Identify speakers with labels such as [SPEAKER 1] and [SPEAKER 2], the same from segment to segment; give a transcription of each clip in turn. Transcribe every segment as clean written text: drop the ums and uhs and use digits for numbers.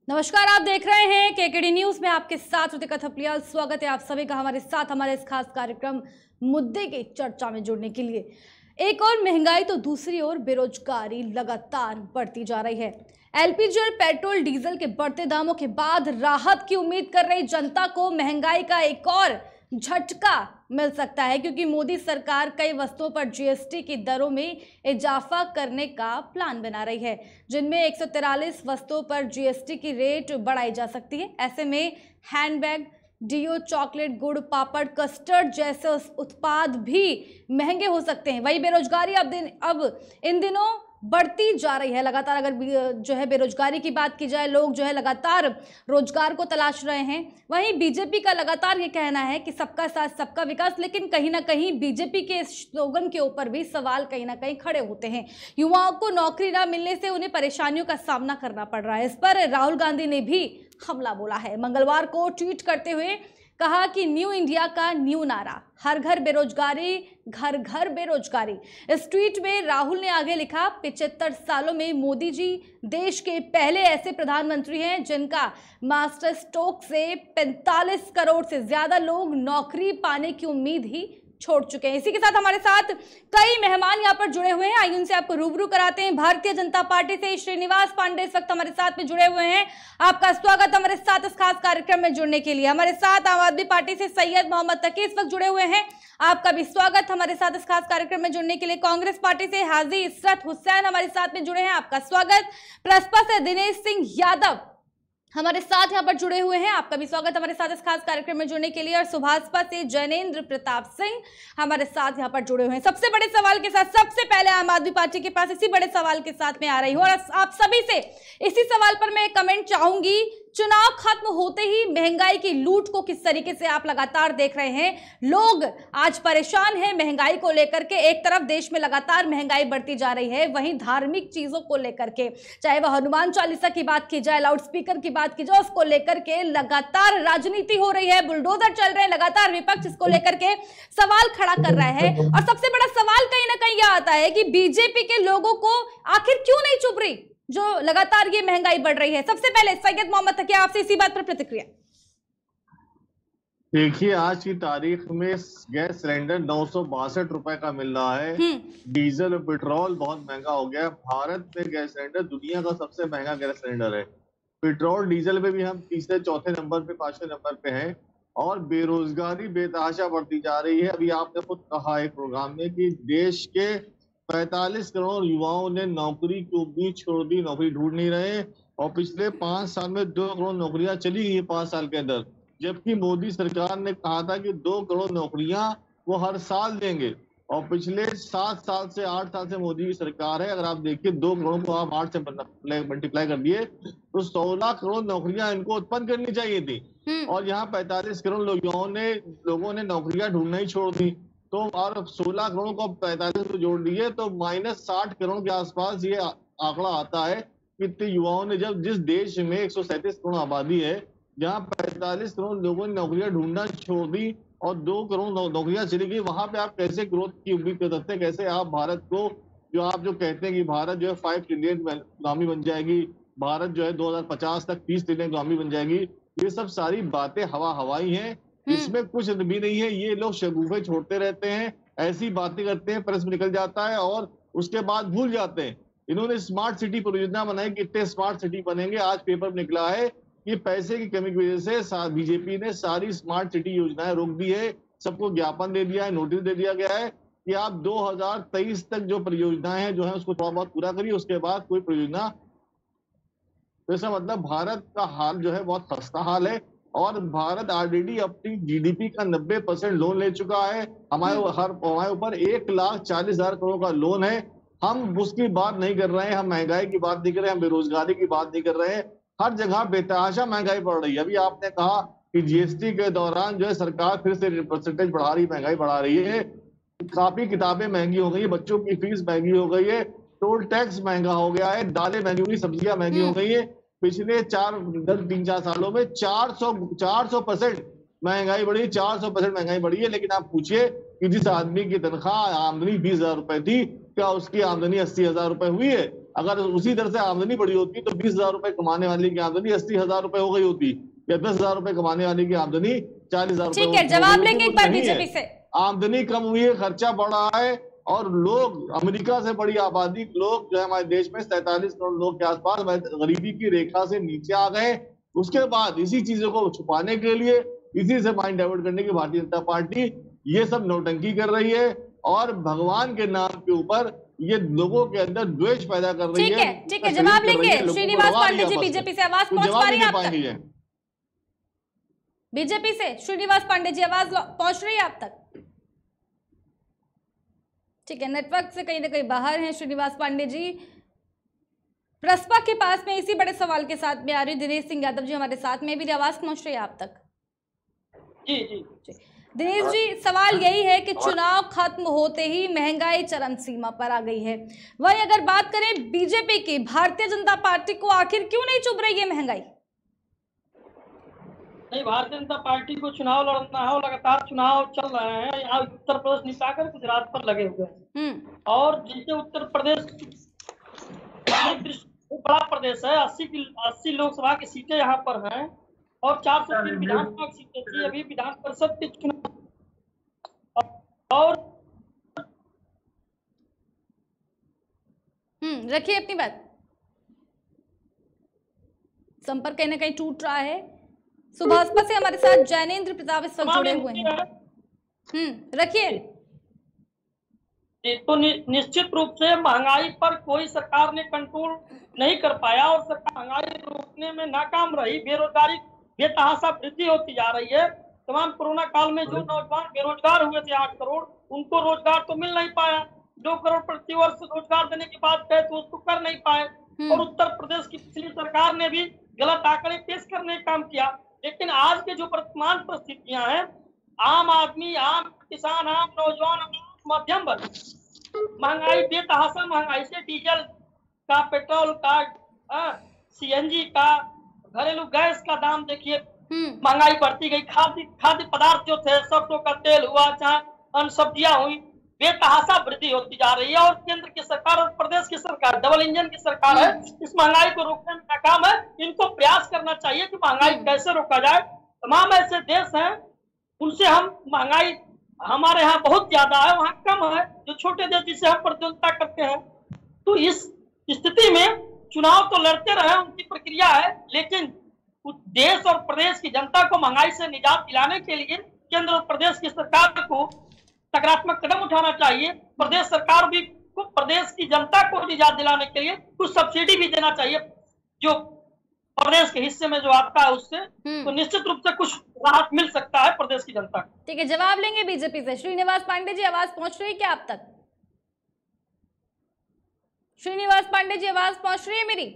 [SPEAKER 1] नमस्कार, आप देख रहे हैं केकेडी न्यूज में आपके साथ रुतिका थपलियाल। स्वागत है आप सभी का हमारे साथ हमारे इस खास कार्यक्रम मुद्दे की चर्चा में जुड़ने के लिए। एक और महंगाई तो दूसरी ओर बेरोजगारी लगातार बढ़ती जा रही है। एलपीजी और पेट्रोल डीजल के बढ़ते दामों के बाद राहत की उम्मीद कर रही जनता को महंगाई का एक और झटका मिल सकता है, क्योंकि मोदी सरकार कई वस्तुओं पर जीएसटी की दरों में इजाफा करने का प्लान बना रही है, जिनमें 143 वस्तुओं पर जीएसटी की रेट बढ़ाई जा सकती है। ऐसे में हैंडबैग, डियो, चॉकलेट, गुड़, पापड़, कस्टर्ड जैसे उत्पाद भी महंगे हो सकते हैं। वही बेरोजगारी अब इन दिनों बढ़ती जा रही है लगातार। अगर जो है बेरोजगारी की बात की जाए, लोग जो है लगातार रोजगार को तलाश रहे हैं। वहीं बीजेपी का लगातार ये कहना है कि सबका साथ सबका विकास, लेकिन कहीं ना कहीं बीजेपी के स्लोगन के ऊपर भी सवाल कहीं ना कहीं खड़े होते हैं। युवाओं को नौकरी ना मिलने से उन्हें परेशानियों का सामना करना पड़ रहा है। इस पर राहुल गांधी ने भी हमला बोला है। मंगलवार को ट्वीट करते हुए कहा कि न्यू इंडिया का न्यू नारा, हर घर बेरोजगारी, घर घर बेरोजगारी। इस ट्वीट में राहुल ने आगे लिखा, 75 सालों में मोदी जी देश के पहले ऐसे प्रधानमंत्री हैं जिनका मास्टर स्ट्रोक से 45 करोड़ से ज्यादा लोग नौकरी पाने की उम्मीद ही छोड़ चुके हैं। इसी के साथ हमारे साथ कई मेहमान यहाँ पर जुड़े हुए हैं। आइए उनसे आपको रूबरू कराते हैं। भारतीय जनता पार्टी से श्रीनिवास पांडे इस वक्त हमारे साथ में जुड़े हुए हैं। आपका स्वागत हमारे साथ इस खास कार्यक्रम में जुड़ने के लिए। हमारे साथ आम आदमी पार्टी से सैयद मोहम्मद तकी इस वक्त जुड़े हुए हैं। आपका भी स्वागत हमारे साथ इस खास कार्यक्रम में जुड़ने के लिए। कांग्रेस पार्टी से हाजी इशरत हुसैन हमारे साथ में जुड़े हैं। आपका स्वागत। प्रसपा से दिनेश सिंह यादव हमारे साथ यहाँ पर जुड़े हुए हैं। आपका भी स्वागत हमारे साथ इस खास कार्यक्रम में जुड़ने के लिए। और सुभाषपा से जैनेन्द्र प्रताप सिंह हमारे साथ यहाँ पर जुड़े हुए हैं। सबसे बड़े सवाल के साथ, सबसे पहले आम आदमी पार्टी के पास इसी बड़े सवाल के साथ में आ रही हूँ और आप सभी से इसी सवाल पर मैं कमेंट चाहूंगी। चुनाव खत्म होते ही महंगाई की लूट को किस तरीके से आप लगातार देख रहे हैं। लोग आज परेशान हैं महंगाई को लेकर के। एक तरफ देश में लगातार महंगाई बढ़ती जा रही है, वहीं धार्मिक चीजों को लेकर के, चाहे वह हनुमान चालीसा की बात की जाए, लाउड स्पीकर की बात की जाए, उसको लेकर के लगातार राजनीति हो रही है, बुलडोजर चल रहे हैं, लगातार विपक्ष इसको लेकर के सवाल खड़ा कर रहा है। और सबसे बड़ा सवाल कहीं ना कहीं यह आता है कि बीजेपी के लोगों को आखिर क्यों नहीं चुप रही जो लगातार ये महंगाई बढ़ रही है। सबसे पहले सैयद मोहम्मद तकी, आपसे इसी बात पर प्रतिक्रिया।
[SPEAKER 2] देखिए, आज की तारीख में गैस सिलेंडर 962 रुपए का मिल रहा है। डीजल और पेट्रोल बहुत महंगा हो गया है। भारत में गैस सिलेंडर दुनिया का सबसे महंगा गैस सिलेंडर है। पेट्रोल डीजल में भी हम तीसरे चौथे नंबर पे, पांचवें नंबर पे हैं। और बेरोजगारी बेतहाशा बढ़ती जा रही है। अभी आपने खुद कहा एक प्रोग्राम में कि देश के 45 करोड़ युवाओं ने नौकरी की उम्मीद छोड़ दी, नौकरी ढूंढ नहीं रहे। और पिछले 5 साल में 2 करोड़ नौकरियां चली गई 5 साल के अंदर, जबकि मोदी सरकार ने कहा था कि 2 करोड़ नौकरियां वो हर साल देंगे। और पिछले 7 साल से 8 साल से मोदी की सरकार है। अगर आप देखिए 2 करोड़ को आप 8 से मल्टीप्लाई कर दिए तो 16 करोड़ नौकरियां इनको उत्पन्न करनी चाहिए थी। और यहाँ 45 करोड़ लोगों ने नौकरियां ढूंढना ही छोड़ दी। तो और 16 करोड़ को 45 को जोड़ दिए तो -60 करोड़ के आसपास ये आंकड़ा आता है कि इतने युवाओं ने, जब जिस देश में 137 करोड़ आबादी है, जहां 45 करोड़ लोगों ने नौकरियां ढूंढना छोड़ दी और 2 करोड़ नौकरियां चली गई, वहां पे आप कैसे ग्रोथ की उम्मीद कर सकते हैं? कैसे आप भारत को, जो कहते हैं कि भारत जो है 5 ट्रिलियन इकोनॉमी बन जाएगी, भारत जो है 2050 तक 30 ट्रिलियन इकोनॉमी बन जाएगी, ये सब सारी बातें हवाई हैं। इसमें कुछ भी नहीं है। ये लोग शगुफे छोड़ते रहते हैं, ऐसी बातें करते हैं, प्रेस में निकल जाता है और उसके बाद भूल जाते हैं। इन्होंने स्मार्ट सिटी परियोजना बनाई, कितने स्मार्ट सिटी बनेंगे, आज पेपर में निकला है कि पैसे की कमी की वजह से बीजेपी ने सारी स्मार्ट सिटी योजनाएं रोक दी है। सबको ज्ञापन दे दिया है, नोटिस दे दिया गया है कि आप 2023 तक जो परियोजनाएं हैं जो है उसको थोड़ा बहुत पूरा करिए, उसके बाद कोई परियोजना। तो इसका मतलब भारत का हाल जो है बहुत खस्ता हाल है। और भारत ऑलरेडी अपनी जीडीपी का 90% लोन ले चुका है। हमारे ऊपर 1,40,000 करोड़ का लोन है। हम उसकी बात नहीं कर रहे हैं, हम महंगाई की बात नहीं कर रहे हैं, हम बेरोजगारी की बात नहीं कर रहे हैं। हर जगह बेतहाशा महंगाई बढ़ रही है। अभी आपने कहा कि जीएसटी के दौरान जो है सरकार फिर से परसेंटेज बढ़ा रही, महंगाई बढ़ा रही है। काफी किताबें महंगी हो गई है, बच्चों की फीस महंगी हो गई है, टोल टैक्स महंगा हो गया है, दालें महंगी हो गई, सब्जियां महंगी हो गई है। पिछले 3-4 सालों में 400% महंगाई बढ़ी, 400% महंगाई बढ़ी है। लेकिन आप पूछिए कि जिस आदमी की तनख्वाह आमदनी 20,000 रुपए थी, क्या उसकी आमदनी 80,000 रुपए हुई है? अगर उसी तरह से आमदनी बढ़ी होती तो 20,000 रुपए कमाने वाले की आमदनी 80,000 रुपए हो गई होती, या 10,000 रुपए कमाने वाले की आमदनी 40,000 रुपए।
[SPEAKER 1] ठीक है, जवाब लेंगे एक बार बीजेपी से।
[SPEAKER 2] आमदनी कम हुई है, खर्चा बढ़ा है, और लोग अमेरिका से बड़ी आबादी लोग जो है हमारे देश में 47 करोड़ लोग के आसपास गरीबी की रेखा से नीचे आ गए। उसके बाद इसी चीजों को छुपाने के लिए, इसी से माइंड डाइवर्ट करने की भारतीय जनता पार्टी ये सब नौटंकी कर रही है, और भगवान के नाम के ऊपर ये लोगों के अंदर द्वेष पैदा कर रही है।
[SPEAKER 1] ठीक है, जवाब लेंगे। श्रीनिवास पांडे जी बीजेपी से आवाज पहुंच पा रही है आप तक? बीजेपी से श्रीनिवास पांडे जी आवाज पहुंच रही है आप तक? ठीक है, नेटवर्क से कहीं ना कहीं बाहर हैं श्रीनिवास पांडे जी। प्रसपा के पास में इसी बड़े सवाल के साथ में आ रही दिनेश सिंह यादव जी हमारे साथ में, भी आवाज पहुंच रही है आप तक?
[SPEAKER 3] जी जी
[SPEAKER 1] दिनेश जी, सवाल यही है कि चुनाव खत्म होते ही महंगाई चरम सीमा पर आ गई है। वही अगर बात करें बीजेपी की, भारतीय जनता पार्टी को आखिर क्यों नहीं चुभ रही है महंगाई?
[SPEAKER 3] नहीं, भारतीय जनता पार्टी को चुनाव लड़ना हो, लगातार चुनाव चल रहे हैं। यहाँ उत्तर प्रदेश निकाकर गुजरात पर लगे हुए हैं, और जिनसे उत्तर प्रदेश बड़ा प्रदेश है, 80 लोकसभा की सीटें यहाँ पर हैं, और 403 विधानसभा की सीटें थी। अभी विधान परिषद के चुनाव और
[SPEAKER 1] रखिए अपनी बात, संपर्क कहीं ना कहीं टूट रहा है। सुभाषपा से हमारे साथ जैनेन्द्र प्रताप इस वक्त जुड़े हुए हैं। रखिए।
[SPEAKER 3] तो निश्चित रूप से महंगाई पर कोई सरकार ने कंट्रोल नहीं कर पाया, और सरकार महंगाई रोकने में नाकाम रही। बेरोजगारी बेतहाशा वृद्धि होती जा रही है। तमाम कोरोना काल में जो नौजवान बेरोजगार हुए थे 8 करोड़, उनको रोजगार तो मिल नहीं पाया। 2 करोड़ प्रति वर्ष रोजगार देने की बात कहे तो उसको कर नहीं पाए। और उत्तर प्रदेश की पिछली सरकार ने भी गलत आंकड़े पेश करने का काम किया। लेकिन आज के जो वर्तमान परिस्थितियां हैं, आम आदमी, आम किसान, आम नौजवान, मध्यम वर्ग, महंगाई बेतहाशा महंगाई से डीजल का, पेट्रोल का, सीएनजी का, घरेलू गैस का दाम देखिए, महंगाई बढ़ती गई। खाद्य पदार्थ जो थे, सरसों का तेल हुआ, चाहे अन्य सब्जियां हुई, बेतहाशा वृद्धि होती जा रही है। और केंद्र की सरकार और प्रदेश की सरकार डबल इंजन की सरकार है, इस महंगाई को रोकने में नाकाम है। इनको प्रयास करना चाहिए कि महंगाई कैसे रोका जाए। तमाम ऐसे देश हैं, उनसे हम महंगाई हमारे यहाँ बहुत ज्यादा है, वहाँ कम है, जो छोटे देश जिससे हम प्रतियोगिता करते हैं। तो इस स्थिति में चुनाव तो लड़ते रहे, उनकी प्रक्रिया है, लेकिन देश और प्रदेश की जनता को महंगाई से निजात दिलाने के लिए केंद्र और प्रदेश की सरकार को सकारात्मक कदम उठाना चाहिए। प्रदेश सरकार भी को प्रदेश की जनता को निजात दिलाने के लिए कुछ सब्सिडी भी देना चाहिए, जो प्रदेश के हिस्से में जो आता है उससे, तो निश्चित रूप से कुछ राहत मिल सकता है प्रदेश की जनता को।
[SPEAKER 1] ठीक है, जवाब लेंगे बीजेपी से। श्रीनिवास पांडे जी, आवाज पहुंच रही है क्या आप तक? श्रीनिवास पांडे जी, आवाज पहुंच रही है मेरी?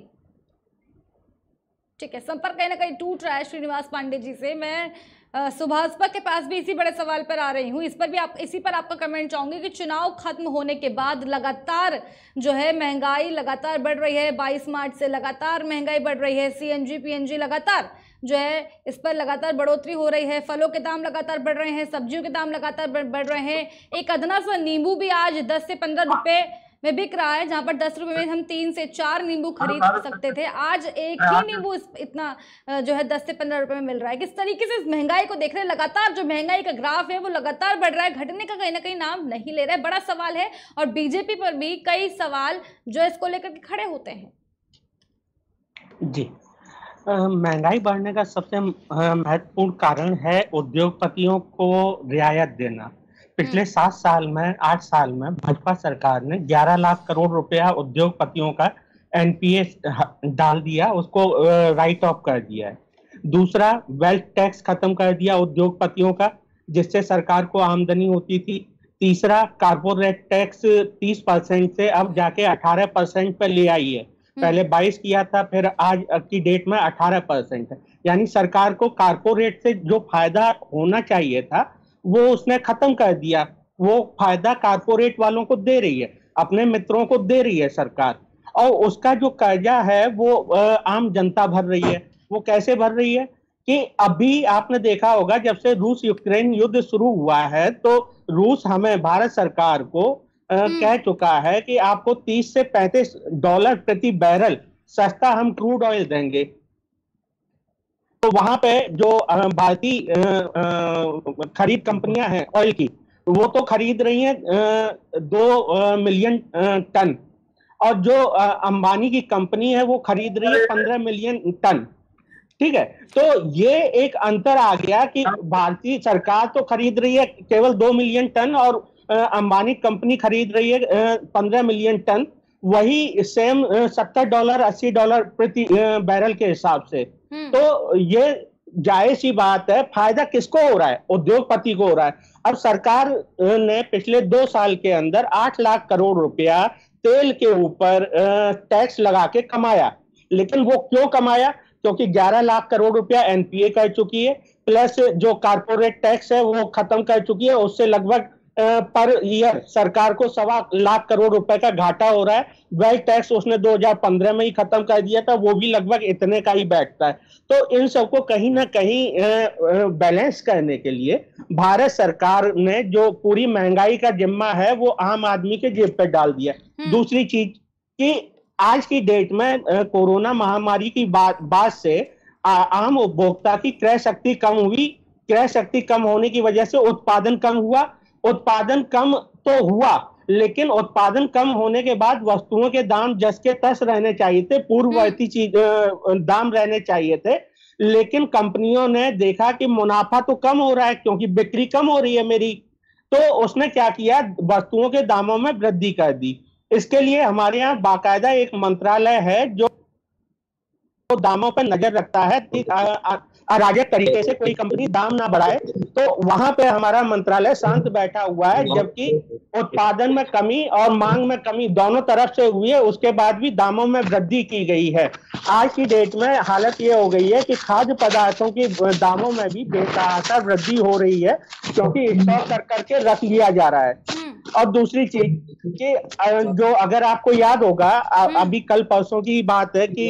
[SPEAKER 1] ठीक है, संपर्क कहीं ना कहीं टूट रहा है श्रीनिवास पांडे जी से। मैं सुभाषपा के पास भी इसी बड़े सवाल पर आ रही हूँ, इसी पर आपका कमेंट चाहूंगी कि चुनाव खत्म होने के बाद लगातार जो है महंगाई लगातार बढ़ रही है। 22 मार्च से लगातार महंगाई बढ़ रही है। सीएनजी पीएनजी लगातार जो है इस पर लगातार बढ़ोतरी हो रही है। फलों के दाम लगातार बढ़ रहे हैं, सब्जियों के दाम लगातार बढ़ रहे हैं। एक अदना सा नींबू भी आज 10 से 15 रुपए में बिक रहा है, जहां पर 10 रुपए में हम 3 से 4 नींबू खरीद सकते थे, आज एक ही नींबू इतना जो है 10 से 15 रुपए में मिल रहा है। किस तरीके से इस महंगाई को देख रहे हैं? लगातार जो महंगाई का ग्राफ है वो लगातार बढ़ रहा है, घटने का कहीं ना कहीं नाम नहीं ले रहा है। बड़ा सवाल है, और बीजेपी पर भी कई सवाल जो इसको लेकर के खड़े होते हैं।
[SPEAKER 4] जी, महंगाई बढ़ने का सबसे महत्वपूर्ण कारण है उद्योगपतियों को रियायत देना। पिछले 7 साल में 8 साल में भाजपा सरकार ने 11 लाख करोड़ रुपया उद्योगपतियों का एनपीए डाल दिया, उसको राइट ऑफ कर दिया है। दूसरा, वेल्थ टैक्स खत्म कर दिया उद्योगपतियों का, जिससे सरकार को आमदनी होती थी। तीसरा, कारपोरेट टैक्स 30% से अब जाके 18% पे ले आई है। पहले 22 किया था, फिर आज की डेट में 18% है। यानी सरकार को कारपोरेट से जो फायदा होना चाहिए था वो उसने खत्म कर दिया। वो फायदा कारपोरेट वालों को दे रही है, अपने मित्रों को दे रही है सरकार, और उसका जो कर्जा है वो आम जनता भर रही है। वो कैसे भर रही है कि अभी आपने देखा होगा, जब से रूस यूक्रेन युद्ध शुरू हुआ है तो रूस हमें, भारत सरकार को कह चुका है कि आपको 30 से 35 डॉलर प्रति बैरल सस्ता हम क्रूड ऑयल देंगे। तो वहां पे जो भारतीय खरीद कंपनियां हैं ऑयल की, वो तो खरीद रही हैं 2 मिलियन टन, और जो अंबानी की कंपनी है वो खरीद रही है 15 मिलियन टन। ठीक है, तो ये एक अंतर आ गया कि भारतीय सरकार तो खरीद रही है केवल 2 मिलियन टन और अंबानी कंपनी खरीद रही है 15 मिलियन टन, वही सेम $70 $80 प्रति बैरल के हिसाब से। तो ये जायज सी बात है, फायदा किसको हो रहा है? उद्योगपति को हो रहा है। अब सरकार ने पिछले 2 साल के अंदर 8 लाख करोड़ रुपया तेल के ऊपर टैक्स लगा के कमाया। लेकिन वो क्यों कमाया? क्योंकि 11 लाख करोड़ रुपया एनपीए कर चुकी है, प्लस जो कारपोरेट टैक्स है वो खत्म कर चुकी है। उससे लगभग पर ईयर सरकार को 1.25 लाख करोड़ रुपए का घाटा हो रहा है। वेल्थ टैक्स उसने 2015 में ही खत्म कर दिया था, वो भी लगभग इतने का ही बैठता है। तो इन सबको कहीं ना कहीं बैलेंस करने के लिए भारत सरकार ने जो पूरी महंगाई का जिम्मा है वो आम आदमी के जेब पे डाल दिया। दूसरी चीज कि आज की डेट में कोरोना महामारी की बाद से आम उपभोक्ता की क्रय शक्ति कम हुई। क्रय शक्ति कम होने की वजह से उत्पादन कम हुआ। उत्पादन कम तो हुआ, लेकिन उत्पादन कम होने के बाद वस्तुओं के दाम जस के तस रहने चाहिए थे, पूर्ववर्ती दाम रहने चाहिए थे। लेकिन कंपनियों ने देखा कि मुनाफा तो कम हो रहा है क्योंकि बिक्री कम हो रही है मेरी, तो उसने क्या किया, वस्तुओं के दामों में वृद्धि कर दी। इसके लिए हमारे यहाँ बाकायदा एक मंत्रालय है जो दामों पर नजर रखता है कि अराजक तरीके से कोई कंपनी दाम ना बढ़ाए। तो वहां पे हमारा मंत्रालय शांत बैठा हुआ है, जबकि उत्पादन में कमी और मांग में कमी दोनों तरफ से हुई है, उसके बाद भी दामों में वृद्धि की गई है। आज की डेट में हालत ये हो गई है कि खाद्य पदार्थों के दामों में भी बेतहाशा वृद्धि हो रही है, क्योंकि स्टॉक कर करके रख लिया जा रहा है। और दूसरी चीज कि जो अगर आपको याद होगा, अभी कल परसों की बात है कि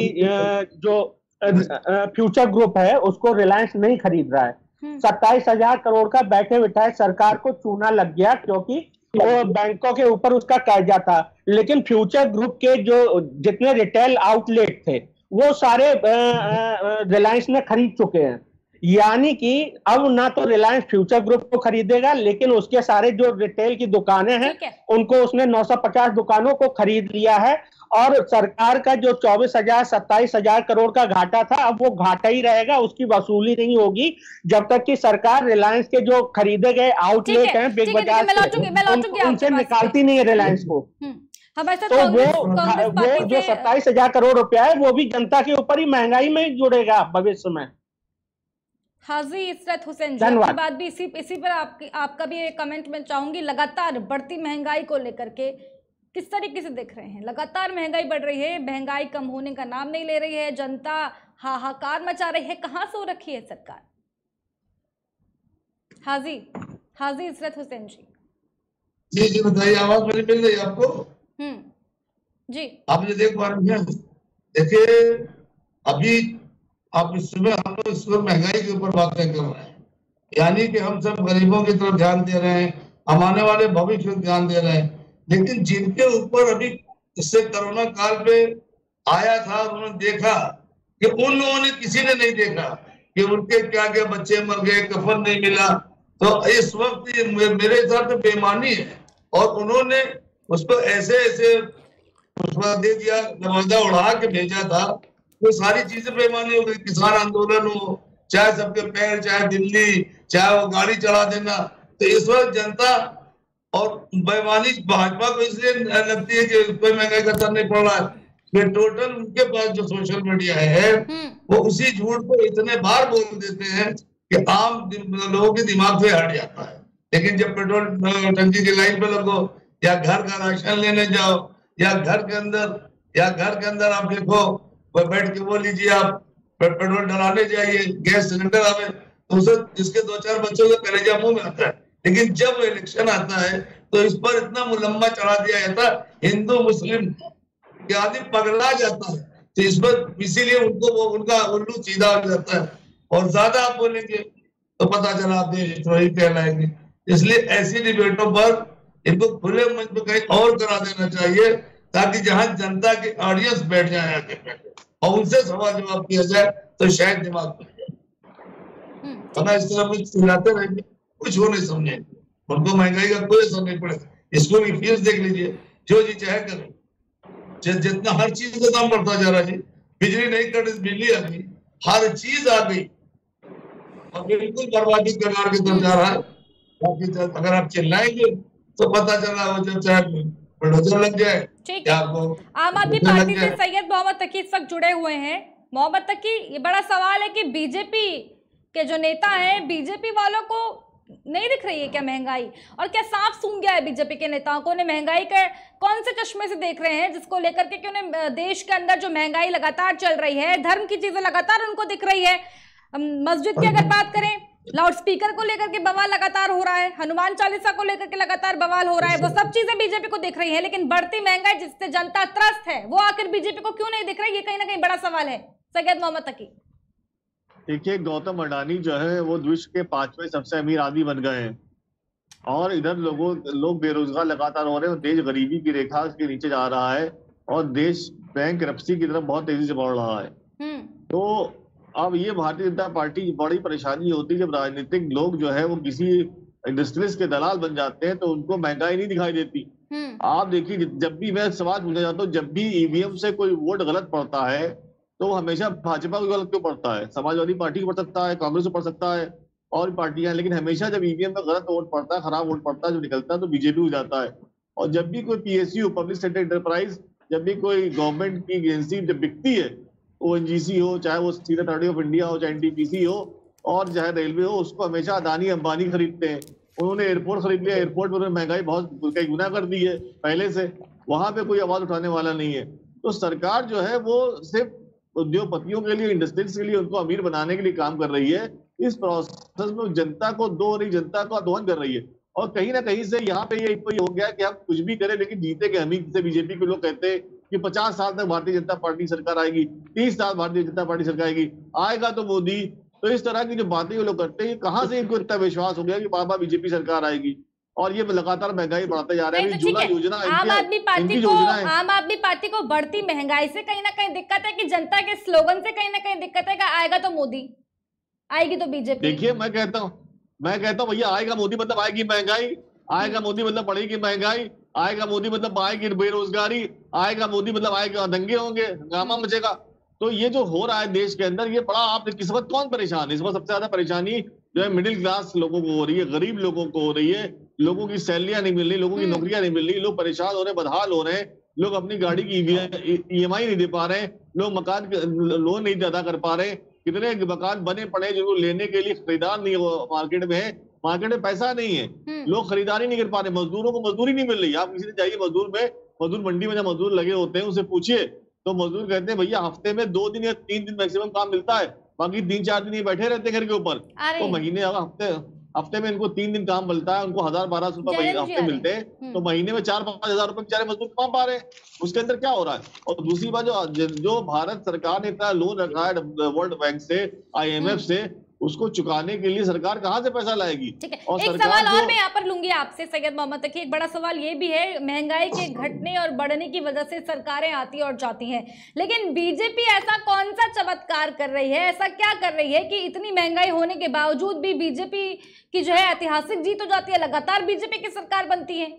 [SPEAKER 4] जो फ्यूचर ग्रुप है उसको रिलायंस नहीं खरीद रहा है। 27,000 करोड़ का बैठे बिठाए सरकार को चूना लग गया, क्योंकि वो बैंकों के ऊपर उसका कर्जा था। लेकिन फ्यूचर ग्रुप के जो जितने रिटेल आउटलेट थे वो सारे रिलायंस ने खरीद चुके हैं। यानी कि अब ना तो रिलायंस फ्यूचर ग्रुप को खरीदेगा, लेकिन उसके सारे जो रिटेल की दुकानें हैं उनको उसने 950 दुकानों को खरीद लिया है। और सरकार का जो 24,000 27,000 करोड़ का घाटा था, अब वो घाटा ही रहेगा, उसकी वसूली नहीं होगी जब तक कि सरकार रिलायंस के जो खरीदे गए आउटलेट हैं बिग बाजार से उनसे निकालती नहीं है रिलायंस को। तो वो जो 27,000 करोड़ रुपया है वो भी जनता के ऊपर ही महंगाई में ही जुड़ेगा भविष्य में।
[SPEAKER 1] हाजी इशरत हुसैन जी, आपकी बात भी इसी पर आपका भी एक कमेंट में चाहूंगी। लगातार बढ़ती महंगाई को लेकर के किस तरीके से देख रहे हैं? लगातार महंगाई बढ़ रही है, महंगाई कम होने का नाम नहीं ले रही है, जनता हाहाकार मचा रही है। कहाँ सो रखी है सरकार? हाजी इशरत हुसैन जी।
[SPEAKER 5] जी बताइए, आवाज मेरी मिल रही है आपको?
[SPEAKER 1] जी,
[SPEAKER 5] आप मुझे देख पा रहे हैं? देखिए, अभी आप इस समय हम लोग इस वक्त महंगाई के ऊपर बातें कर रहे हैं, यानी कि हम सब गरीबों की तरफ ध्यान दे रहे हैं, हम आने वाले भविष्य में ध्यान दे रहे हैं। लेकिन जिनके ऊपर अभी इससे कोरोना काल पे आया था, उन्होंने देखा कि उन लोगों ने, किसी ने नहीं देखा कि उनके क्या क्या बच्चे मर गए, कफन नहीं मिला। तो इस वक्त ये मेरे हिसाब से बेईमानी है, और उन्होंने उसको ऐसे दे दिया, नवादा उड़ा के भेजा था। वो सारी चीजें बेईमानी हो गई। किसान आंदोलन हो, चाहे सबके पैर, चाहे दिल्ली, चाहे वो गाड़ी चढ़ा देना। तो इस वक्त जनता और बेईमानी भाजपा को इसलिए लगती है कि कोई महंगाई का असर नहीं पड़ रहा है कि टोटल उनके पास जो सोशल मीडिया है वो उसी झूठ को इतने बार बोल देते हैं कि आम लोगों के दिमाग से हट जाता है। लेकिन जब पेट्रोल टंकी की लाइन पे लगो, या घर का राशन लेने जाओ, या घर के अंदर आप देखो, बैठ के वो लीजिए, आप पेट्रोल डलाने जाइए, गैस सिलेंडर आवे तो उसे जिसके 2-4 बच्चों का कलेजा मुंह में आता है। लेकिन जब इलेक्शन आता है तो इस पर इतना मुलम्मा चढ़ा दिया जाता है, हिंदू मुस्लिम के आदमी पगला जाता है। तो इस पर इसीलिए उनको वो उनका उल्लू सीधा हो जाता है, और ज्यादा आप बोलेंगे तो पता चला आप देशद्रोही कहलाएंगे। इसलिए ऐसी डिबेटों पर इनको खुले मंच पे कहीं और करा देना चाहिए, ताकि जहां जनता की ऑडियंस बैठ जाए आके और उनसे सवाल जवाब किया जाए तो शायद दिमाग खुल जाए। वरना इस तरह में चिल्लाते रहेंगे, कुछ हो नहीं समझेंगे। उनको महंगाई का कोई असर नहीं पड़ेगा। स्कूल की फीस देख लीजिए, जो जी चाहे करें, जितना हर चीज का दाम बढ़ता जा रहा है जी। बिजली नहीं कट, बिजली आ गई, हर चीज आ गई और बिल्कुल बर्बादी कगार की तरफ जा रहा है। बाकी अगर आप चिल्लाएंगे तो पता चला वो जब चाहे नजर लग जाए।
[SPEAKER 1] ठीक है, आम आदमी पार्टी से सैयद मोहम्मद तकी इस वक्त जुड़े हुए हैं। मोहम्मद तकी, ये बड़ा सवाल है कि बीजेपी के जो नेता हैं, बीजेपी वालों को नहीं दिख रही है क्या महंगाई, और क्या सांप सूंघ गया है बीजेपी के नेताओं को? उन्हें महंगाई के कौन से चश्मे से देख रहे हैं जिसको लेकर के कि उन्हें देश के अंदर जो महंगाई लगातार चल रही है, धर्म की चीजें लगातार उनको दिख रही है। मस्जिद की अगर बात करें, लाउड स्पीकर को लेकर के बवाल लगातार हो रहा है, हनुमान चालीसा को लेकर के लगातार बवाल हो रहा है, वो सब चीजें बीजेपी को दिख रही है, लेकिन बढ़ती महंगाई जिससे जनता त्रस्त है वो आखिर बीजेपी को क्यों नहीं दिख रही? ये कहीं ना कहीं बड़ा सवाल है। सैयद मोहम्मद तकी,
[SPEAKER 2] देखिए, गौतम अडानी जो है वो विश्व के 5वें सबसे अमीर आदमी बन गए हैं और इधर लोग बेरोजगार लगातार हो रहे हैं। देश गरीबी की रेखा के नीचे जा रहा है और देश बैंकरप्सी की तरफ बहुत तेजी से बढ़ रहा है। तो अब ये भारतीय जनता पार्टी की बड़ी परेशानी होती है जब राजनीतिक लोग जो है वो किसी इंडस्ट्रीज के दलाल बन जाते हैं तो उनको महंगाई नहीं दिखाई देती। आप देखिए, जब भी मैं सवाल पूछना चाहता हूँ, जब भी ईवीएम से कोई वोट गलत पड़ता है तो वो हमेशा भाजपा को गलत क्यों पड़ता है? समाजवादी पार्टी को पड़ सकता है, कांग्रेस को पड़ सकता है और पार्टियां, लेकिन हमेशा जब ईवीएम में गलत वोट पड़ता है, खराब वोट पड़ता है, जो निकलता है तो बीजेपी हो जाता है। और जब भी कोई पीएसयू, पब्लिक सेक्टर एंटरप्राइज, जब भी कोई गवर्नमेंट की एजेंसी जब बिकती है, ओएनजीसी हो, चाहे वो स्टील अथॉरिटी ऑफ इंडिया हो, चाहे एनटीपीसी हो और चाहे रेलवे हो, उसको हमेशा अदानी अंबानी खरीदते हैं। उन्होंने एयरपोर्ट खरीद लिया, एयरपोर्ट पर महंगाई बहुत कई गुना कर दी है पहले से, वहां पे कोई आवाज उठाने वाला नहीं है। तो सरकार जो है वो सिर्फ उद्योगपतियों के लिए, इंडस्ट्रीज के लिए, उनको अमीर बनाने के लिए काम कर रही है। इस प्रोसेस में जनता को जनता का दोहन कर रही है और कहीं ना कहीं से यहाँ पे ये हो गया कि हम कुछ भी करें लेकिन जीतेंगे हम ही। से बीजेपी के लोग कहते हैं कि 50 साल तक भारतीय जनता पार्टी सरकार आएगी, 30 साल भारतीय जनता पार्टी सरकार आएगी, आएगा तो मोदी। तो इस तरह की जो बातें ये लोग करते हैं, कहाँ से इनको इतना विश्वास हो गया कि बाबा बीजेपी सरकार आएगी? और ये लगातार महंगाई बढ़ाते जा रहे हैं।
[SPEAKER 1] तो योजना आम आदमी पार्टी को बढ़ती महंगाई से कहीं ना कहीं दिक्कत है कि जनता के स्लोगन से कहीं ना कहीं दिक्कत है कि आएगा तो मोदी, आएगी तो बीजेपी।
[SPEAKER 2] देखिए, मैं कहता हूँ भैया, आएगा मोदी मतलब आएगी महंगाई, आएगा मोदी मतलब बढ़ेगी महंगाई, आएगा मोदी मतलब आएगी बेरोजगारी, आएगा मोदी मतलब आएगा दंगे होंगे, हंगामा मचेगा। तो ये जो हो रहा है देश के अंदर, ये बड़ा, आप इस वक्त कौन परेशान है? इस वक्त सबसे ज्यादा परेशानी जो है मिडिल क्लास लोगों को हो रही है, गरीब लोगों को हो रही है। लोगों की सैलरियां नहीं मिल रही, लोगों की नौकरियां नहीं मिल रही, लोग परेशान हो रहे हैं, बदहाल हो रहे हैं, लोग अपनी गाड़ी की ईएमआई नहीं दे पा रहे हैं, लोग मकान लोन नहीं अदा कर पा रहे हैं। कितने मकान बने पड़े जिनको लेने के लिए खरीदार नहीं है, मार्केट में है, मार्केट में पैसा नहीं है, लोग खरीदारी नहीं कर पा रहे, मजदूरों को मजदूरी नहीं मिल रही। आप किसी ने चाहिए मजदूर मंडी में जब मजदूर लगे होते हैं उनसे पूछिए तो मजदूर कहते हैं भैया हफ्ते में 2 दिन या 3 दिन मैक्सिमम काम मिलता है, बाकी 3-4 दिन ये बैठे रहते हैं घर के ऊपर। तो महीने हफ्ते में इनको 3 दिन काम मिलता है, उनको 1000-1200 रुपए हफ्ते मिलते हैं, तो महीने में 4-5 हजार रुपए बेचारे मजदूर कमा पा रहे हैं। उसके अंदर क्या हो रहा है? और दूसरी बात, जो भारत सरकार ने इतना लोन रखा है वर्ल्ड बैंक से, IMF से, उसको चुकाने के लिए सरकार कहां से पैसा लाएगी?
[SPEAKER 1] और एक सवाल और मैं यहाँ पर लूंगी आपसे सैयद मोहम्मद तकी। एक बड़ा सवाल ये भी है, महंगाई के घटने और बढ़ने की वजह से सरकारें आती और जाती हैं, लेकिन बीजेपी ऐसा कौन सा चमत्कार कर रही है, ऐसा क्या कर रही है कि इतनी महंगाई होने के बावजूद भी बीजेपी की जो है ऐतिहासिक जीत हो जाती है, लगातार बीजेपी की सरकार बनती है?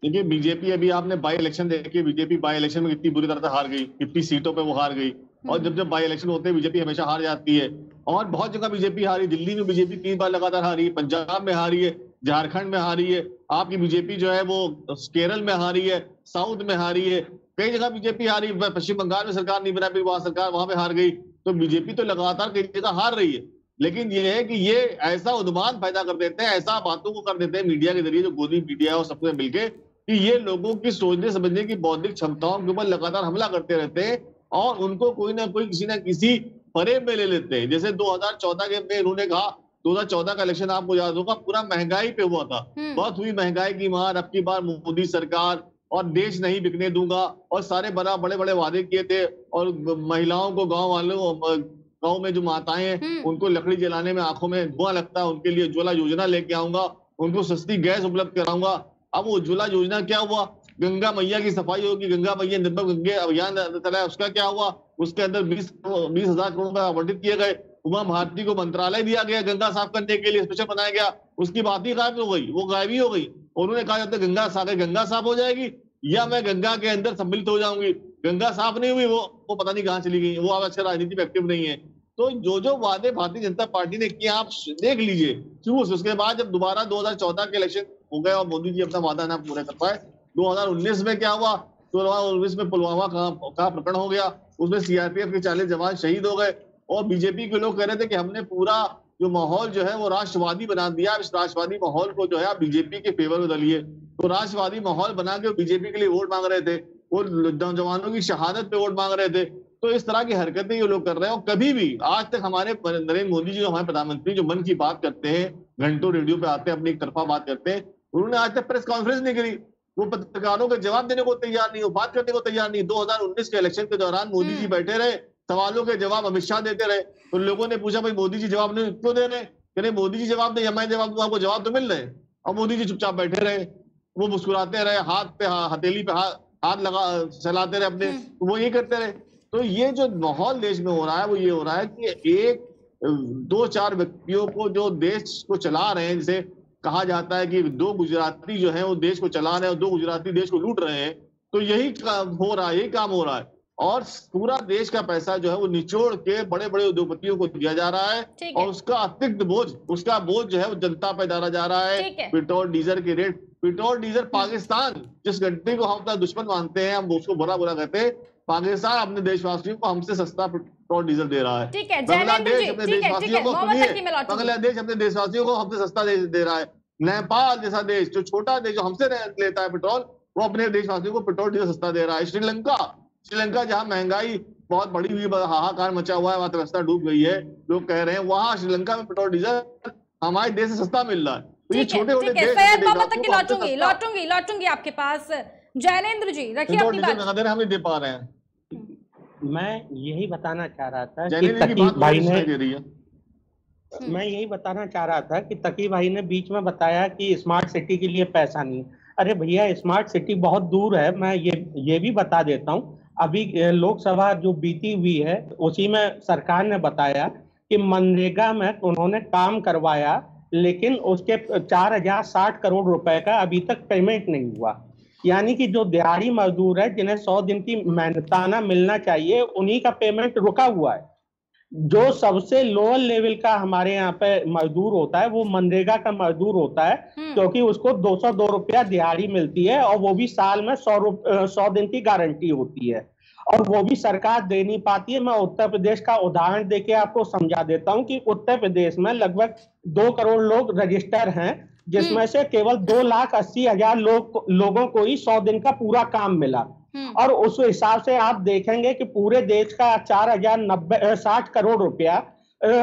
[SPEAKER 2] देखिए, बीजेपी, अभी आपने बाई इलेक्शन देखिए, बीजेपी बाई इलेक्शन में कितनी बुरी तरह से हार गई, कितनी सीटों पे वो हार गई। और जब बाई इलेक्शन होते हैं बीजेपी हमेशा हार जाती है और बहुत जगह बीजेपी हारी। दिल्ली में बीजेपी 3 बार लगातार हारी है, पंजाब में हारी है, झारखंड में हारी है, आपकी बीजेपी जो है वो केरल में हारी है, साउथ में हारी है, कई जगह बीजेपी हारी। पश्चिम बंगाल में सरकार नहीं बना, वहां सरकार वहां पे हार गई। तो बीजेपी तो लगातार कई जगह हार रही है, लेकिन ये है कि ये ऐसा उन्माद पैदा कर देते हैं, ऐसा बातों को कर देते हैं मीडिया के जरिए, जो गोदी मीडिया और सबसे मिलके, कि ये लोगों की सोचने समझने की बौद्धिक क्षमताओं के ऊपर लगातार हमला करते रहते हैं और उनको कोई ना कोई किसी ना किसी फरेब में ले लेते हैं। जैसे 2014 के उन्होंने कहा, 2014 का इलेक्शन आपको याद होगा, पूरा महंगाई पे हुआ था, बहुत हुई महंगाई की मार, अब की बार मोदी सरकार और देश नहीं बिकने दूंगा, और सारे बड़े बड़े वादे किए थे। और महिलाओं को, गाँव में जो माताएं हैं उनको लकड़ी जलाने में आंखों में धुआं लगता है, उनके लिए उज्ज्वला योजना लेके आऊंगा, उनको सस्ती गैस उपलब्ध कराऊंगा। अब उज्ज्वला योजना क्या हुआ, गंगा मैया की सफाई होगी, गंगा मैया निर्मल गंगे अभियान चला, उसका क्या हुआ, उसके अंदर 20,000 करोड़ रुपए आवंटित किए गए। उमा भारती को मंत्रालय दिया गया गंगा साफ करने के लिए, स्पेशल बनाया गया, उसकी बात ही गायब हो गई, वो गायब ही हो गई। उन्होंने कहा जब तक गंगा साफ हो जाएगी या मैं गंगा के अंदर सम्मिलित हो जाऊंगी। गंगा साफ नहीं हुई, वो पता नहीं कहाँ चली गई, वो अब अच्छा राजनीति में एक्टिव नहीं है। तो जो वादे भारतीय जनता पार्टी ने किए आप देख लीजिए क्यों। उसके बाद जब दोबारा 2014 के इलेक्शन हो गए और मोदी जी अपना वादा ना पूरा कर पाए, 2019 में क्या हुआ, 2019 में पुलवामा का प्रकरण हो गया, उसमें सीआरपीएफ के 40 जवान शहीद हो गए और बीजेपी के लोग कह रहे थे कि हमने पूरा जो माहौल जो है वो राष्ट्रवादी बना दिया। इस राष्ट्रवादी माहौल को जो है आप बीजेपी के फेवर में डालिए। तो राष्ट्रवादी माहौल बना के बीजेपी के लिए वोट मांग रहे थे, वो नौजवानों की शहादत पे वोट मांग रहे थे। तो इस तरह की हरकतें ये लोग कर रहे हैं। और कभी भी आज तक हमारे नरेंद्र मोदी जी, हमारे प्रधानमंत्री, जो मन की बात करते हैं, घंटों रेडियो पे आते हैं, अपनी एक तरफा बात करते हैं, उन्होंने आज तक प्रेस कॉन्फ्रेंस नहीं करी। वो पत्रकारों के जवाब देने को तैयार नहीं, वो बात करने को तैयार नहीं। 2019 के इलेक्शन के दौरान मोदी जी बैठे रहे, सवालों के जवाब अमित शाह देते रहे। तो लोगों ने पूछा भाई मोदी जी जवाब नहीं क्यों दे रहे, कहते मोदी जी जवाब नहीं, मैं जवाब दूं, आपको जवाब तो मिल रहे। और मोदी जी चुपचाप बैठे रहे, वो मुस्कुराते रहे, हाथ पे हथेली पे हाथ लगा चलाते रहे अपने, वो ये करते रहे। तो ये जो माहौल देश में हो रहा है वो ये हो रहा है कि एक 2-4 व्यक्तियों को जो देश को चला रहे हैं, जिसे कहा जाता है कि 2 गुजराती जो है वो देश को चला रहे हैं और 2 गुजराती देश को लूट रहे हैं। तो यही हो रहा है, यही काम हो रहा है। और पूरा देश का पैसा जो है वो निचोड़ के बड़े बड़े उद्योगपतियों को दिया जा रहा है और उसका अतिरिक्त बोझ, उसका बोझ जो है वो जनता पे डाला जा रहा है। पेट्रोल डीजल के रेट, पेट्रोल डीजल पाकिस्तान, जिस कंट्री को हम अपना दुश्मन मानते हैं, हम उसको बुरा कहते हैं, पाकिस्तान अपने देशवासियों को हमसे सस्ता पेट्रोल डीजल दे रहा है। बांग्लादेश अपने देशवासियों को, बांग्लादेश अपने देशवासियों को हमसे सस्ता दे रहा है। नेपाल जैसा देश जो छोटा देश जो हमसे लेता है पेट्रोल, वो अपने देशवासियों को पेट्रोल डीजल सस्ता दे रहा है। श्रीलंका जहां महंगाई बहुत बड़ी हुई, हाहाकार मचा हुआ है, अर्थव्यवस्था डूब गई है, लोग कह रहे हैं वहां श्रीलंका में पेट्रोल डीजल हमारे देश से सस्ता मिल रहा है। तो ये छोटे-छोटे देश
[SPEAKER 1] लौटूंगी आपके पास। जैनेंद्र जी रखिए अपनी बात।
[SPEAKER 2] हम नहीं दे पा रहे हैं।
[SPEAKER 4] मैं यही बताना चाह रहा था
[SPEAKER 2] कि तकी भाई ने,
[SPEAKER 4] मैं यही बताना चाह रहा था कि तकी भाई ने बीच में बताया कि स्मार्ट सिटी के लिए पैसा नहीं। अरे भैया, स्मार्ट सिटी बहुत दूर है। मैं ये भी बता देता हूँ, अभी लोकसभा जो बीती हुई है उसी में सरकार ने बताया कि मनरेगा में उन्होंने काम करवाया, लेकिन उसके 4,060 करोड़ रुपए का अभी तक पेमेंट नहीं हुआ। यानी कि जो दिहाड़ी मजदूर है, जिन्हें 100 दिन की मेहनताना मिलना चाहिए, उन्हीं का पेमेंट रुका हुआ है। जो सबसे लोअर लेवल का हमारे यहाँ पे मजदूर होता है वो मनरेगा का मजदूर होता है, क्योंकि उसको 202 रुपया दिहाड़ी मिलती है और वो भी साल में 100 दिन की गारंटी होती है, और वो भी सरकार दे नहीं पाती है। मैं उत्तर प्रदेश का उदाहरण देके आपको समझा देता हूँ कि उत्तर प्रदेश में लगभग 2 करोड़ लोग रजिस्टर हैं, जिसमें से केवल 2,80,000 लोगों को ही 100 दिन का पूरा काम मिला। और उस हिसाब से आप देखेंगे कि पूरे देश का 4,060 करोड़ रुपया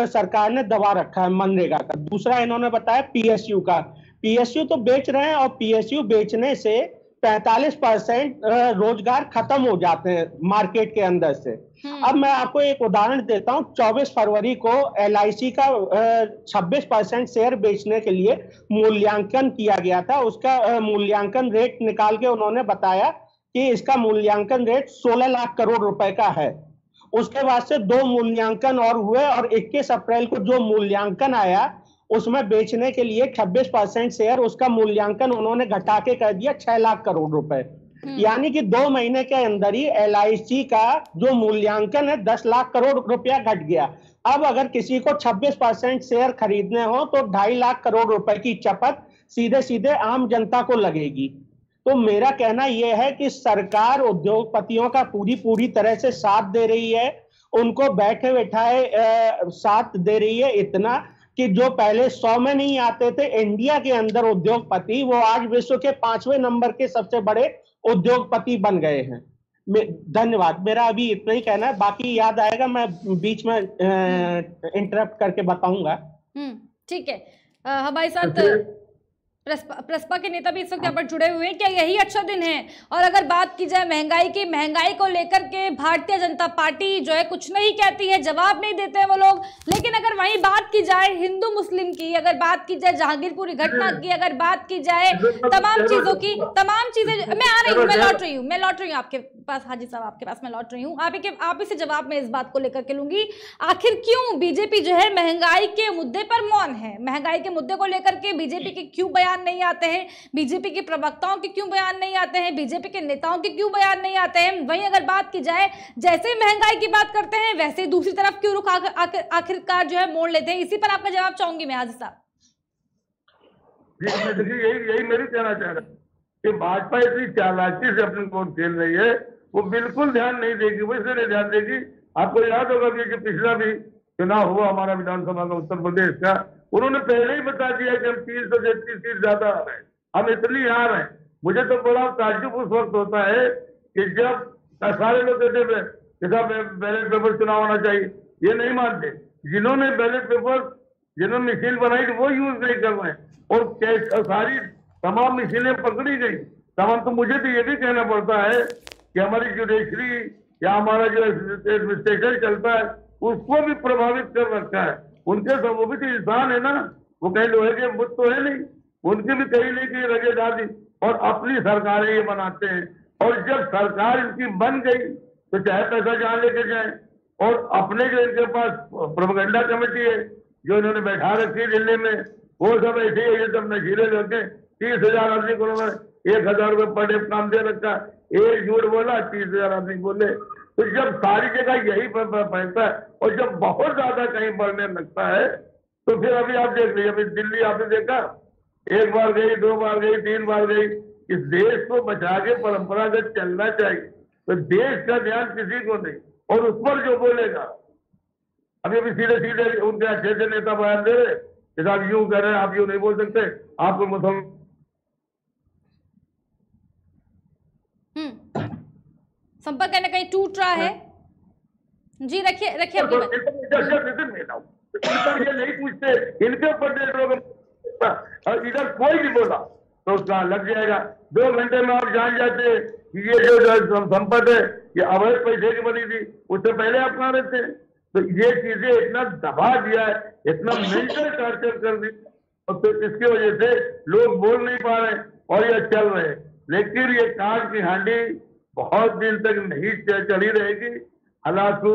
[SPEAKER 4] सरकार ने दबा रखा है मनरेगा का। दूसरा इन्होंने बताया पीएसयू का। पीएसयू तो बेच रहे हैं और पीएसयू बेचने से 45% रोजगार खत्म हो जाते हैं मार्केट के अंदर से। अब मैं आपको एक उदाहरण देता हूं। 24 फरवरी को LIC का 26% शेयर बेचने के लिए मूल्यांकन किया गया था। उसका मूल्यांकन रेट निकाल के उन्होंने बताया कि इसका मूल्यांकन रेट 16 लाख करोड़ रुपए का है। उसके बाद से 2 मूल्यांकन और हुए और 21 अप्रैल को जो मूल्यांकन आया उसमें बेचने के लिए 26% शेयर, उसका मूल्यांकन उन्होंने घटा के कर दिया 6 लाख करोड़ रुपए। यानी कि 2 महीने के अंदर ही LIC का जो मूल्यांकन है 10 लाख करोड़ रुपया घट गया। अब अगर किसी को 26% शेयर खरीदने हो तो 2.5 लाख करोड़ रुपए की चपत सीधे सीधे आम जनता को लगेगी। तो मेरा कहना यह है कि सरकार उद्योगपतियों का पूरी तरह से साथ दे रही है, उनको बैठे बैठाए साथ दे रही है, इतना कि जो पहले 100 में नहीं आते थे इंडिया के अंदर उद्योगपति, वो आज विश्व के 5वें नंबर के सबसे बड़े उद्योगपति बन गए हैं। धन्यवाद। मेरा अभी इतना ही कहना है, बाकी याद आएगा मैं बीच में इंटरप्ट करके बताऊंगा।
[SPEAKER 1] ठीक है। हमारे साथ प्रसपा के नेता भी इस वक्त यहाँ पर जुड़े हुए हैं। क्या यही अच्छा दिन है? और अगर बात की जाए महंगाई को लेकर के भारतीय जनता पार्टी जो है कुछ नहीं कहती है, जवाब नहीं देते हैं वो लोग। लेकिन अगर वहीं बात की जाए हिंदू मुस्लिम की, अगर बात की जाए जहांगीरपुरी घटना की, अगर बात की जाए तमाम चीजों की, तमाम चीजें, मैं आ रही हूँ, मैं लौट रही हूँ आपके पास हाजी साहब, आपके पास मैं लौट रही हूँ। आप इसे जवाब में इस बात को लेकर के लूंगी, आखिर क्यों बीजेपी जो है महंगाई के मुद्दे पर मौन है? महंगाई के मुद्दे को लेकर के बीजेपी के क्यों बयान नहीं आते हैं? बीजेपी के प्रवक्ताओं के क्यों बयान नहीं आते हैं? बीजेपी के नेताओं के क्यों बयान नहीं आते हैं? वहीं अगर बात की जाए, जैसे महंगाई की बात करते हैं वैसे दूसरी तरफ क्यों रुख आखिरकार जो है मोड़ लेते हैं? इसी पर आपका जवाब चाहूंगी मैं हाजी साहब।
[SPEAKER 6] देखिए यही मेरी कहना चाह रहा कि भाजपा इतनी चालाकी से अपने वोट खेल रही है, वो बिल्कुल ध्यान नहीं देगी, वो इसलिए ध्यान देगी। आपको याद होगा कि पिछला भी चुनाव हुआ हमारा विधानसभा का उत्तर प्रदेश का, उन्होंने पहले ही बता दिया कि हम 333 सीट ज्यादा आ रहे हैं, हम इतनी आ रहे हैं। मुझे तो बड़ा ताज्जुब उस वक्त होता है कि जब सारे लोग कहते थे बैलेट पेपर चुनाव होना चाहिए, ये नहीं मानते। जिन्होंने बैलेट पेपर, जिन्होंने मशीन बनाई वो यूज नहीं कर रहे हैं, और सारी तमाम मशीनें पकड़ी गई तमाम। तो मुझे तो ये भी कहना पड़ता है कि हमारी जुडिशरी या हमारा जो एडमिनिस्ट्रेशन चलता है उसको भी प्रभावित कर रखा है। उनके सब, वो भी तो इंसान है ना, वो कहीं लोहे के बुत तो है नहीं, उनकी भी कहीं नहीं की रगे डाल दी, और अपनी सरकारें ये बनाते हैं। और जब सरकार इनकी बन गई तो चाहे पैसा जहां लेके जाए, और अपने जो इनके पास प्रोपेगेंडा कमेटी है जो इन्होंने बैठा रखी है दिल्ली में, वो सब ऐसे ही, ये सब नशीले लड़के 30,000 आदमी को उन्होंने 1,000 रुपये पर डे काम दे रखा, एक झूठ बोला 30,000 आदमी बोले। तो जब सारी जगह यही फैलता है, और जब बहुत ज्यादा कहीं बढ़ने लगता है तो फिर अभी आप देख लीजिए, अभी दिल्ली आपने देखा, एक बार गई, 2 बार गई, 3 बार गई। इस देश को बचा के परंपरागत चलना चाहिए, तो देश का ध्यान किसी को नहीं, और उस पर जो बोलेगा, अभी सीधे सीधे उनके अच्छे से नेता बयान दे रहे कि आप यूं कह रहे हैं, आप यूं नहीं बोल सकते, आपको मुसलमान
[SPEAKER 1] संपर्क कहीं ना कहीं टूट रहा है जी। रखिए
[SPEAKER 6] ये नहीं पूछते, इनके ऊपर इधर कोई भी बोला तो उसका लग जाएगा। 2 घंटे में आप जान जाते कि ये जो संपत्ति है ये अवैध पैसे की बनी थी, उससे पहले आप कहाँ रहते। तो ये चीजें इतना दबा दिया है, इतना मेंटल टॉर्चर कर दी, और तो इसकी वजह से लोग बोल नहीं पा रहे और ये चल रहे हैं। लेकिन ये कांच की हांडी बहुत दिन तक नहीं चली रहेगी। हालांकि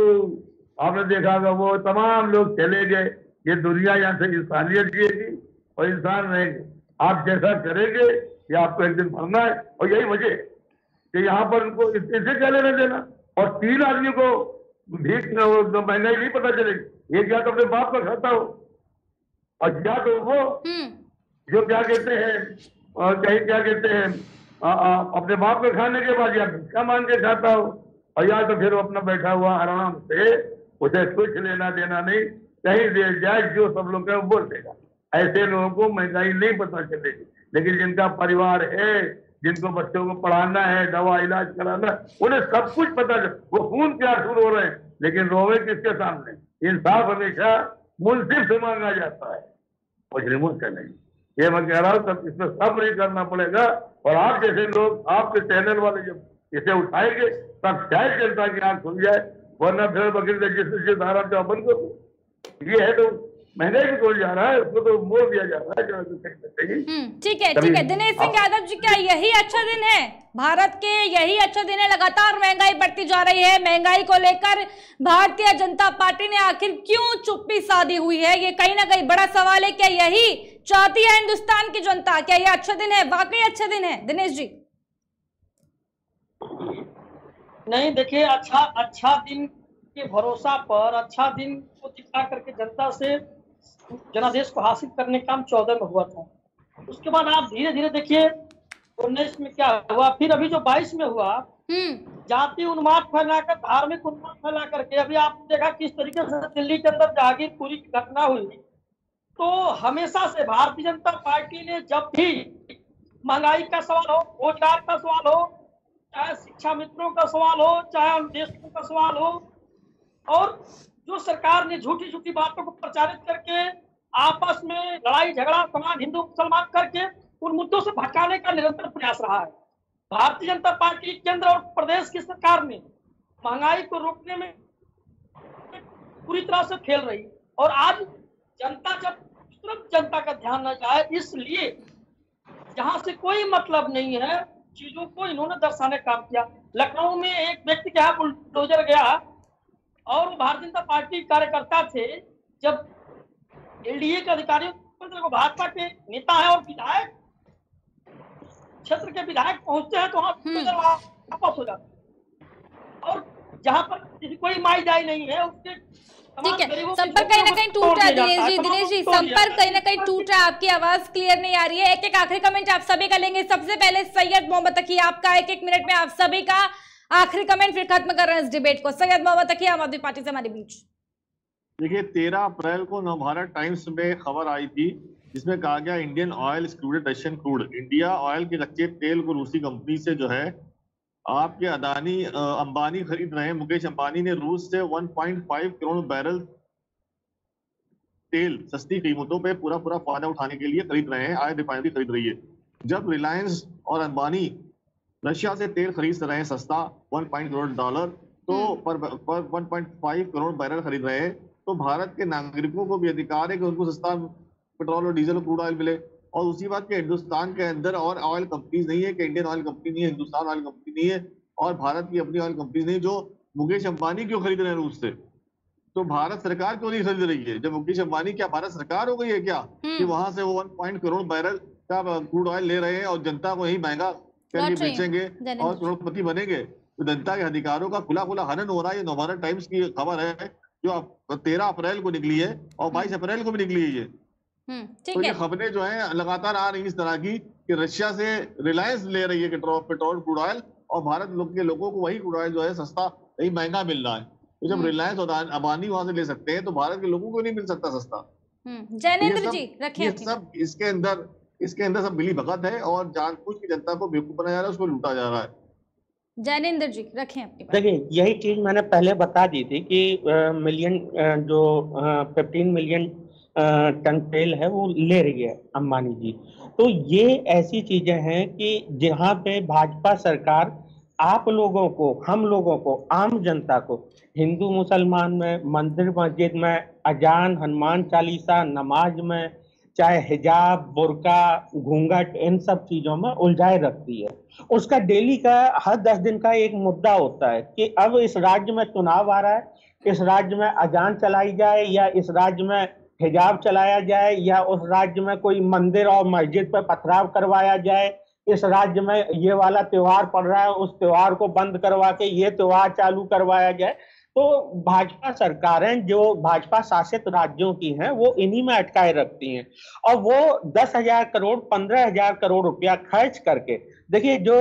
[SPEAKER 6] आपने देखा होगा वो तमाम लोग चले गए, ये दुनिया यहाँ से इंसानियत जिएगी और इंसान रहेंगे। आप जैसा करेंगे ये आपको एक दिन मरना है, और यही वजह कि यहाँ पर उनको इसे क्या लेना देना। और 3 आदमी को भीख महंगाई नहीं पता चलेगी, एक या तो अपने बाप का खाता हो, और या तो वो जो क्या कहते हैं, कहीं क्या कहते हैं, अपने बाप के खाने के बाद या भिक्षा मांग के खाता हो, और या तो फिर वो अपना बैठा हुआ आराम से, उसे कुछ लेना देना नहीं, कहीं दे जाए जो सब लोग वो बोल देगा। ऐसे लोगों को महंगाई नहीं पता चलेगी। लेकिन जिनका परिवार है, जिनको बच्चों को पढ़ाना है, दवा इलाज कराना, उन्हें सब कुछ पता चल, वो खून के आंसू रो रहे हैं, लेकिन रोवे किसके सामने? इंसाफ हमेशा मुंसिफ से मांगा जाता है, मुजरिमों से नहीं। ये मैं कह रहा हूँ, सब इसमें सब्र ही करना पड़ेगा। और आप जैसे लोग, आपके चैनल वाले जब इसे उठाएंगे तब शायद जनता की आंख खुल जाए, वरना फिर बकरी जिस धारा से बंद करो। ये है तो महंगाई भी खोल जा रहा है, उसको तो मोड़ दिया जा रहा है।
[SPEAKER 1] ठीक है दिनेश सिंह यादव जी, क्या यही अच्छा दिन है भारत के? यही अच्छा दिन है? लगातार महंगाई बढ़ती जा रही है, महंगाई को लेकर भारतीय जनता पार्टी ने आखिर क्यों चुप्पी साधी हुई है? ये कहीं ना कहीं बड़ा सवाल है। क्या यही चाहती है हिंदुस्तान की जनता? क्या ये अच्छा दिन है, वाकई अच्छा दिन है दिनेश जी?
[SPEAKER 3] नहीं, देखिए, अच्छा दिन के भरोसा पर, अच्छा दिन को दिखा करके जनता से जनादेश को हासिल करने का काम 14 में हुआ था। उसके बाद आप धीरे धीरे देखिए 19 में क्या हुआ, फिर अभी जो 22 में हुआ, जाति उन्माद फैलाकर, धार्मिक उन्माद फैला करके, अभी आपने देखा किस तरीके से दिल्ली के अंदर जहांगीरपुरी की घटना हुई। तो हमेशा से भारतीय जनता पार्टी ने जब भी महंगाई का सवाल हो, रोजगार का सवाल हो, चाहे शिक्षा मित्रों का सवाल हो, चाहे देशों का सवाल हो, और जो सरकार ने झूठी झूठी बातों को प्रचारित करके आपस में लड़ाई झगड़ा समान हिंदू मुसलमान करके उन मुद्दों से भटकाने का निरंतर प्रयास रहा है। भारतीय जनता पार्टी केंद्र और प्रदेश की सरकार ने महंगाई को रोकने में पूरी तरह से फेल रही, और आज जनता जब तुरंत जनता का ध्यान न जाए, इसलिए जहां से कोई मतलब नहीं है चीजों को इन्होंने दर्शाने का काम किया। लखनऊ में एक व्यक्ति के यहाँ बुलडोजर गया और वो भारतीय जनता पार्टी कार्यकर्ता थे। जब एनडीए के अधिकारियों को भाजपा के नेता है और विधायक क्षेत्र के विधायक पहुंचते हैं तो वहां बुलडोजर वापस हो जाता है, और जहां पर कोई माई जाई नहीं है उसके
[SPEAKER 1] ठीक है, संपर्क कहीं ना कहीं टूट रहा है। दिनेश जी संपर्क कहीं ना कहीं टूट रहा है, आपकी आवाज क्लियर नहीं आ रही है। एक आखिरी कमेंट आप सभी का लेंगे। सबसे पहले सैयद मोहम्मद तकी आपका 1 मिनट में आप सभी का आखिरी कमेंट, फिर खत्म कर रहे हैं इस डिबेट को। सैयद मोहम्मद तकी, आम आदमी पार्टी से हमारे बीच।
[SPEAKER 2] देखिए 13 अप्रैल को नवभारत टाइम्स में खबर आई थी जिसमें कहा गया Indian oil excluded Russian crude. India oil के कच्चे तेल को रूसी कंपनी से जो है आपके अंबानी खरीद रहे हैं। मुकेश अंबानी ने रूस से 1.5 करोड़ बैरल तेल सस्ती कीमतों पे पूरा फायदा उठाने के लिए खरीद रहे हैं। आय रिफाइनरी खरीद रही है। जब रिलायंस और अंबानी रशिया से तेल खरीद रहे हैं सस्ता $1 करोड़ तो पर 1.5 करोड़ बैरल खरीद रहे हैं, तो भारत के नागरिकों को भी अधिकार है कि उनको सस्ता पेट्रोल और डीजल और क्रूड ऑयल मिले। और उसी बात के हिंदुस्तान के अंदर और ऑयल कंपनीज नहीं है कि इंडियन ऑयल कंपनी नहीं है, हिंदुस्तान ऑयल कंपनी नहीं है और भारत की अपनी ऑयल कंपनीज नहीं। जो मुकेश अंबानी क्यों खरीद रहे हैं रूस से, तो भारत सरकार क्यों नहीं खरीद रही है? जब मुकेश अंबानी क्या भारत सरकार हो गई है क्या कि वहां से वो 1 करोड़ बैरल का क्रूड ऑयल ले रहे हैं और जनता को यही महंगा करके बेचेंगे और करोड़पति बनेंगे? तो जनता के अधिकारों का खुला हनन हो रहा है। ये नवभारत टाइम्स की खबर है जो 13 अप्रैल को निकली है और 22 अप्रैल को भी निकली है ये। तो ये खबरें जो है लगातार आ रही इस तरह की कि रशिया से रिलायंस ले रही है पेट्रोल क्रूड ऑयल और भारत के लोगों को वही क्रूड ऑयल जो है सस्ता यही महंगा मिल रहा है। तो जब रिलायंस और अंबानी वहां से ले सकते हैं तो भारत के लोगों को नहीं मिल सकता सस्ता।
[SPEAKER 1] जैनेंद्र जी रखिए
[SPEAKER 2] सब इसके अंदर सब मिली भगत है और जानबूझ की जनता को बेवकूफ बनाया जा रहा है, उसको लूटा जा रहा है।
[SPEAKER 1] जैनेंद्र जी रखें आपकी बात।
[SPEAKER 4] देखिए यही चीज मैंने पहले बता दी थी कि जो 15 मिलियन टन तेल है वो ले रही है अंबानी जी। तो ये ऐसी चीजें हैं कि जहाँ पे भाजपा सरकार आप लोगों को, हम लोगों को, आम जनता को हिंदू मुसलमान में, मंदिर मस्जिद में, अजान, हनुमान चालीसा, नमाज में, चाहे हिजाब, बुर्का, घूंघट, इन सब चीजों में उलझाए रखती है। उसका डेली का हर 10 दिन का एक मुद्दा होता है कि अब इस राज्य में चुनाव आ रहा है, इस राज्य में अजान चलाई जाए या इस राज्य में हिजाब चलाया जाए या उस राज्य में कोई मंदिर और मस्जिद पर पथराव करवाया जाए, इस राज्य में ये वाला त्योहार पड़ रहा है उस त्योहार को बंद करवा के ये त्योहार चालू करवाया जाए। तो भाजपा सरकारें जो भाजपा शासित राज्यों की हैं वो इन्हीं में अटकाए रखती हैं और वो 10,000 करोड़ 15,000 करोड़ रुपया खर्च करके, देखिए जो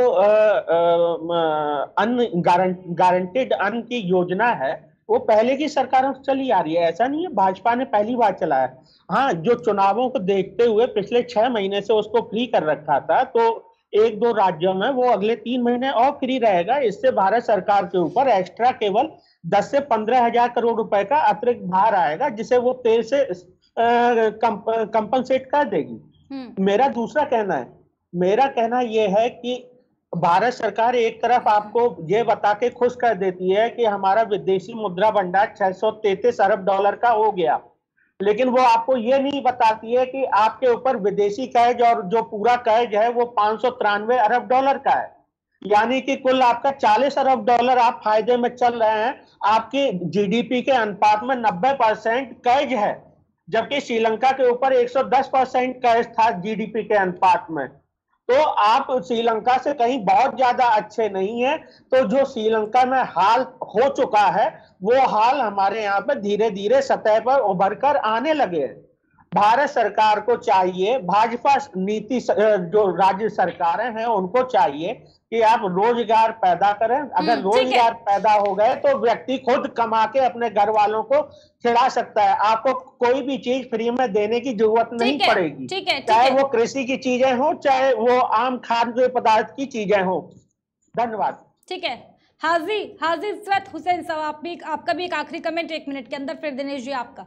[SPEAKER 4] अन्न गारंटेड अन्न की योजना है वो पहले की सरकारों से चली आ रही है, ऐसा नहीं है भाजपा ने पहली बार चलाया। हाँ, जो चुनावों को देखते हुए पिछले 6 महीने से उसको फ्री कर रखा था, तो 1-2 राज्यों में वो अगले 3 महीने और फ्री रहेगा। इससे भारत सरकार के ऊपर एक्स्ट्रा केवल 10 से 15,000 करोड़ रुपए का अतिरिक्त भार आएगा जिसे वो तेल से कंपनसेट कर देगी। मेरा दूसरा कहना यह है कि भारत सरकार एक तरफ आपको ये बता के खुश कर देती है कि हमारा विदेशी मुद्रा भंडार $633 अरब का हो गया, लेकिन वो आपको ये नहीं बताती है कि आपके ऊपर विदेशी कर्ज और जो पूरा कर्ज है वो $593 अरब का है, यानी कि कुल आपका $40 अरब आप फायदे में चल रहे हैं। आपकी जीडीपी के अनुपात में 90% कर्ज है, जबकि श्रीलंका के ऊपर 110% कर्ज था जीडीपी के अनुपात में। तो आप श्रीलंका से कहीं बहुत ज्यादा अच्छे नहीं है। तो जो श्रीलंका में हाल हो चुका है वो हाल हमारे यहाँ पे धीरे धीरे सतह पर उभर कर आने लगे हैं। भारत सरकार को चाहिए, भाजपा नीति जो राज्य सरकारें हैं उनको चाहिए कि आप रोजगार पैदा करें। अगर रोजगार पैदा हो गए तो व्यक्ति खुद कमा के अपने घर वालों को खिला सकता है। आपको कोई भी चीज फ्री में देने की जरूरत नहीं पड़ेगी, चाहे वो कृषि की चीजें हो चाहे वो आम खाद्य पदार्थ की चीजें हो। धन्यवाद।
[SPEAKER 1] ठीक है, हाजी इस्रत हुसैन साहब आपका भी एक आखिरी कमेंट 1 मिनट के अंदर, फिर दिनेश जी आपका।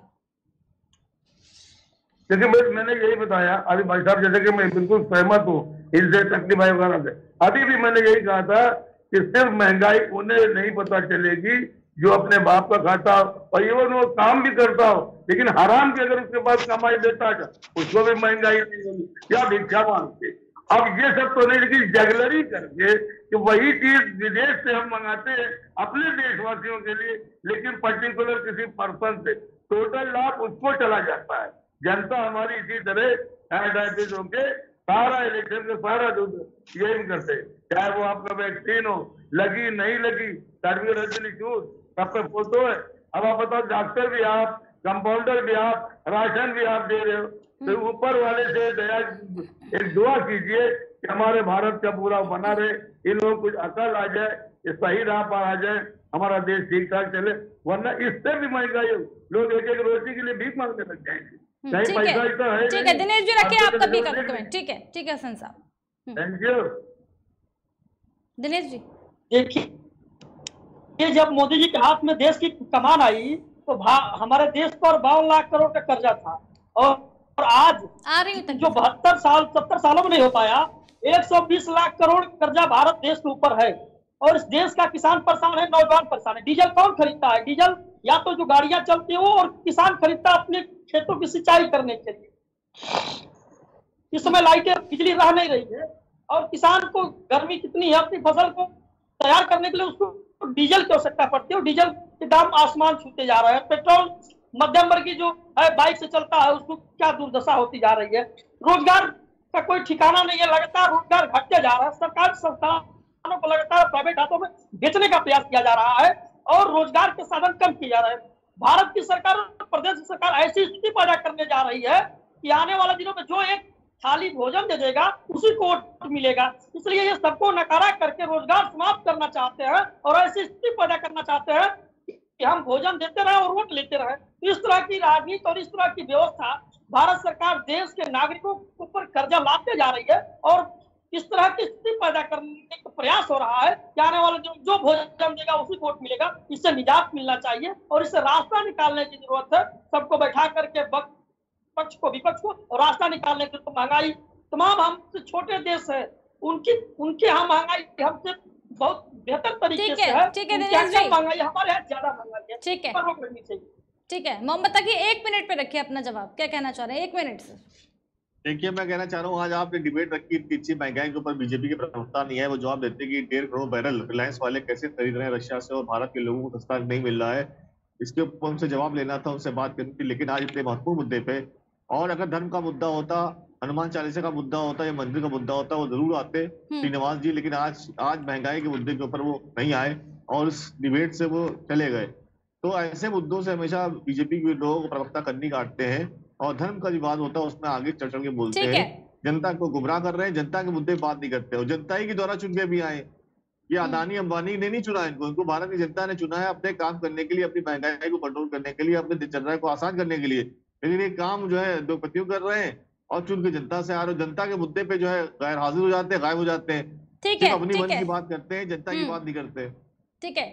[SPEAKER 6] लेकिन मैंने यही बताया अभी भाई साहब, जैसे कि मैं बिल्कुल सहमत हूँ इनसे, तकनी भाई वगैरह से। अभी भी मैंने यही कहा था कि सिर्फ महंगाई उन्हें नहीं पता चलेगी जो अपने बाप का खाता हो और इवन वो काम भी करता हो, लेकिन हराम की अगर उसके पास कमाई देता है उसको भी महंगाई नहीं होगी या भिक्षा मांगते। अब ये सब तो नहीं, लेकिन जगलरी करके कि वही चीज विदेश से हम मंगाते हैं अपने देशवासियों के लिए, लेकिन पर्टिकुलर किसी पर्सन से टोटल लाभ उसको चला जाता है। जनता हमारी इसी तरह एडवाइज होके सारा इलेक्शन का सारा जो यही करते, चाहे वो आपका वैक्सीन हो, लगी नहीं लगी, सर्टिफिकेट सब पे फोटो है। अब आप बताओ, डॉक्टर भी आप, कंपाउंडर भी आप, राशन भी आप दे रहे हो, तो ऊपर वाले से दया एक दुआ कीजिए कि हमारे भारत का पूरा बना रहे, इन लोगों को कुछ अकल आ जाए, सही राह पर आ जाए, हमारा देश ठीक ठाक चले, वरना इससे भी महंगाई हो, लोग एक एक रोटी के लिए भीख मांगने लग जाएंगे।
[SPEAKER 1] ठीक है दिनेश जी, रखिए आपका भी कमेंट। ठीक है हसन साहब,
[SPEAKER 6] थैंक यू।
[SPEAKER 1] दिनेश जी,
[SPEAKER 3] देखिए ये जब मोदी जी के हाथ में देश की कमान आई तो हमारे देश पर 52 लाख करोड़ का कर्जा था, और आज जो 70 सालों में नहीं हो पाया, 120 लाख करोड़ कर्जा भारत देश के ऊपर है। और इस देश का किसान परेशान है, नौजवान परेशान है। डीजल कौन खरीदता है? डीजल या तो जो गाड़ियां चलती है वो, और किसान खरीदता अपने खेतों की सिंचाई करने के लिए। इस समय लाइटें, बिजली रह नहीं रही है, और किसान को गर्मी कितनी है, अपनी फसल को तैयार करने के लिए उसको डीजल की आवश्यकता पड़ती है, और डीजल के दाम आसमान छूते जा रहे हैं। पेट्रोल मध्यम वर्ग की जो है बाइक से चलता है उसको क्या दुर्दशा होती जा रही है। रोजगार का कोई ठिकाना नहीं है, लगातार रोजगार घटते जा रहा है। सरकार संस्थानों को लगातार प्राइवेट हाथों में बेचने का प्रयास किया जा रहा है, और रोजगार के साधन कम किए जा रहे हैं। भारत की सरकार, प्रदेश की सरकार ऐसी स्थिति पैदा करने जा रही है कि आने वाले दिनों में जो एक थाली भोजन दे देगा उसी को वोट मिलेगा। इसलिए ये सबको नकारा करके रोजगार समाप्त करना चाहते हैं, और ऐसी स्थिति पैदा करना चाहते हैं कि हम भोजन देते रहे और वोट लेते रहे। इस तरह की राजनीति और इस तरह की व्यवस्था भारत सरकार देश के नागरिकों के ऊपर कर्जा लादते जा रही है, और इस तरह की स्थिति पैदा करने का प्रयास हो रहा है कि आने वाले जो भोजन देगा उसी को वोट मिलेगा। इससे निजात मिलना चाहिए, और इससे रास्ता निकालने की जरूरत है। सबको बैठा करके पक्ष को विपक्ष को और रास्ता निकालने के, तो महंगाई तमाम हमसे छोटे देश है, उनके यहाँ महंगाई हमसे बहुत बेहतर तरीके से है।
[SPEAKER 1] ठीक है दिनेश जी,
[SPEAKER 3] महंगाई हमारे यहाँ ज्यादा महंगाई है।
[SPEAKER 1] ठीक है,
[SPEAKER 3] रोक लगनी चाहिए।
[SPEAKER 1] ठीक है मोहम्मद तकी, 1 मिनट पे रखिए अपना जवाब, क्या कहना चाह रहे हैं? 1 मिनट से।
[SPEAKER 2] देखिए, मैं कहना चाह रहा हूँ, आज आपने डिबेट रखी इतनी अच्छी, महंगाई के ऊपर बीजेपी के प्रवक्ता नहीं है, वो जवाब देते कि 1.5 करोड़ बैरल रिलायंस वाले कैसे खरीद रहे हैं रशिया से, और भारत के लोगों को सस्ता नहीं मिल रहा है। इसके ऊपर उनसे जवाब लेना था, उनसे बात करनी थी। लेकिन आज इतने महत्वपूर्ण मुद्दे पे, और अगर धर्म का मुद्दा होता, हनुमान चालीसा का मुद्दा होता या मंदिर का मुद्दा होता, वो जरूर आते श्रीनिवास जी। लेकिन आज महंगाई के मुद्दे के ऊपर वो नहीं आए, और इस डिबेट से वो चले गए। तो ऐसे मुद्दों से हमेशा बीजेपी के लोग प्रवक्ता कन्नी काटते हैं, और धर्म का विवाद होता है उसमें आगे चढ़ के बोलते हैं, जनता को गुमराह कर रहे हैं, जनता के मुद्दे बात नहीं करते। और जनता ही के द्वारा चुन के भी आए, ये अदानी अंबानी ने नहीं चुना इनको भारत की जनता ने चुना है अपने काम करने के लिए, अपनी महंगाई को कंट्रोल करने के लिए, अपने दिनचर्या को आसान करने के लिए। लेकिन ये काम जो है उद्योगपतियों कर रहे हैं, और चुन के जनता से आ रहे, जनता के मुद्दे पे जो है गैर हाजिर हो जाते हैं, गायब हो जाते हैं।
[SPEAKER 1] ठीक है,
[SPEAKER 2] अपनी मन की बात करते हैं, जनता की बात नहीं करते।
[SPEAKER 1] ठीक है,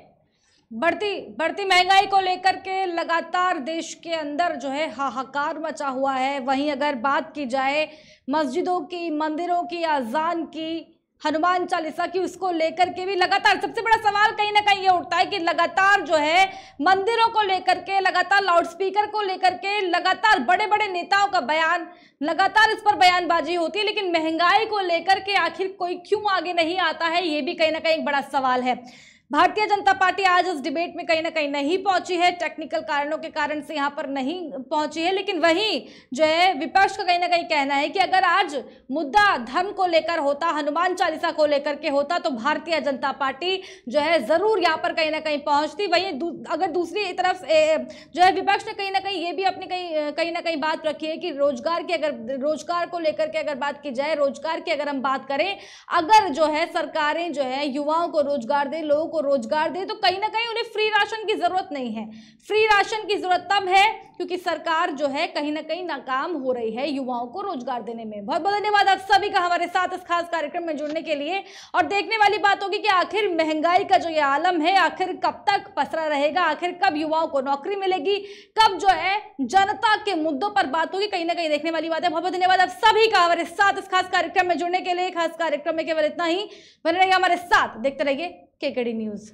[SPEAKER 1] बढ़ती महंगाई को लेकर के लगातार देश के अंदर जो है हाहाकार मचा हुआ है। वहीं अगर बात की जाए मस्जिदों की, मंदिरों की, अजान की, हनुमान चालीसा की, उसको लेकर के भी लगातार सबसे बड़ा सवाल कहीं ना कहीं ये उठता है कि लगातार जो है मंदिरों को लेकर के, लगातार लाउडस्पीकर को लेकर के, लगातार बड़े बड़े नेताओं का बयान, लगातार इस पर बयानबाजी होती है, लेकिन महंगाई को लेकर के आखिर कोई क्यों आगे नहीं आता है, ये भी कहीं ना कहीं एक बड़ा सवाल है। भारतीय जनता पार्टी आज इस डिबेट में कहीं ना कहीं नहीं पहुंची है, टेक्निकल कारणों के कारण से यहाँ पर नहीं पहुंची है। लेकिन वहीं जो है विपक्ष का कहीं ना कहीं कहना है कि अगर आज मुद्दा धर्म को लेकर होता, हनुमान चालीसा को लेकर के होता, तो भारतीय जनता पार्टी जो है जरूर यहाँ पर कहीं ना कहीं पहुंचती। वहीं अगर दूसरी तरफ जो है विपक्ष ने कहीं ना कहीं ये भी अपनी कहीं ना कहीं बात रखी है कि रोजगार को लेकर के अगर बात की जाए, रोजगार की अगर हम बात करें, अगर जो है सरकारें जो है युवाओं को रोजगार दे, लोगों को रोजगार दे, तो कहीं ना कहीं उन्हें फ्री राशन की जरूरत नहीं है। फ्री राशन की जरूरत तब है क्योंकि सरकार जो है कहीं ना कहीं नाकाम हो रही है युवाओं को रोजगार देने में। बहुत बहुत धन्यवाद आप सभी का हमारे साथ इस खास कार्यक्रम में जुड़ने के लिए। और देखने वाली बात होगी कि आखिर महंगाई का जो ये आलम है आखिर कब तक पसरा रहेगा, आखिर कब युवाओं को नौकरी मिलेगी, कब जो है जनता के मुद्दों पर बात होगी, कहीं ना कहीं देखने वाली बात है। बहुत बहुत धन्यवाद आप सभी का हमारे साथ इस खास कार्यक्रम में जुड़ने के लिए। खास कार्यक्रम में केवल इतना ही, बने रहिए हमारे साथ, देखते रहिए केकेडी न्यूज।